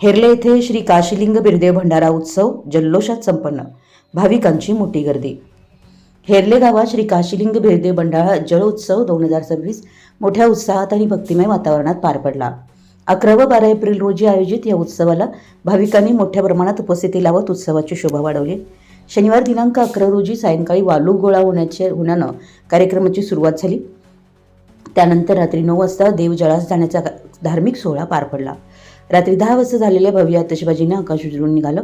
हेरले येथे श्री काशीलिंग बिरदेव भंडारा उत्सव जल्लोषात संपन्न, भाविकांची मोठी गर्दी। हेरले गावात श्री काशीलिंग बिरदेव भंडारा जल उत्सव 2026 मोठ्या उत्साहात आणि भक्तिमय वातावरणात पार पडला। 11 व 12 एप्रिल रोजी आयोजित या उत्सवाला भाविकांनी मोठ्या प्रमाणात उपस्थिती लावत उत्सवाची शोभा वाढवली। शनिवार दिनांक 11 रोजी सायंकाळी वालू गोळा होण्यानं कार्यक्रमाची सुरुवात झाली। त्यानंतर रात्री 9 वाजता देवजळास जाण्याचा धार्मिक सोहळा पार पडला। रात्री 10 वाजता झालेल्या भव्य आतषबाजीने आकाश उजळून निघालं।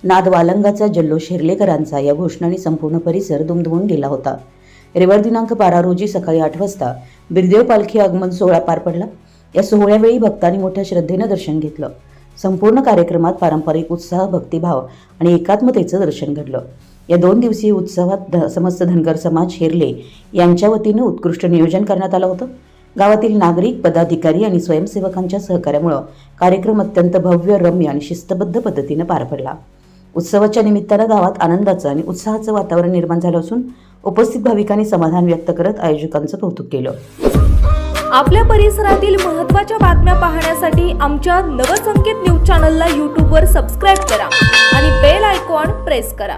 नाद वालंगाचा जल्लोष हेरलेकरांचा या घोषणांनी संपूर्ण परिसर दुमदुमून गेला होता। रविवार दिनांक 12 रोजी सकाळी 8 वाजता बिरदेव पालखी आगमन सोहळा पार पडला। या सोहळ्यावेळी भक्तांनी मोठ्या श्रद्धेनं दर्शन घेतलं। संपूर्ण कार्यक्रमात पारंपरिक उत्साह, भक्तिभाव आणि एकात्मतेचं दर्शन घडलं। या 2 दिवसीय उत्सवात समस्त धनगर समाज हेरले यांच्या वतीनं उत्कृष्ट नियोजन करण्यात आलं होतं। गावातील नागरिक, पदाधिकारी आणि स्वयंसेवकांच्या सहकार्यामुळे कार्यक्रम अत्यंत भव्य, रम्य आणि शिस्तबद्ध पद्धतीने पार पडला। उत्सवाच्या निमित्तानं गावात आनंदाचं आणि उत्साहाचं वातावरण निर्माण झालं असून उपस्थित भाविकांनी समाधान व्यक्त करत आयोजकांचं कौतुक केलं। आपल्या परिसरातील महत्त्वाच्या बातम्या पाहण्यासाठी आमच्या नवसंकेत न्यूज चॅनलला यूट्यूबवर सबस्क्राइब करा आणि बेल आयकॉन प्रेस करा।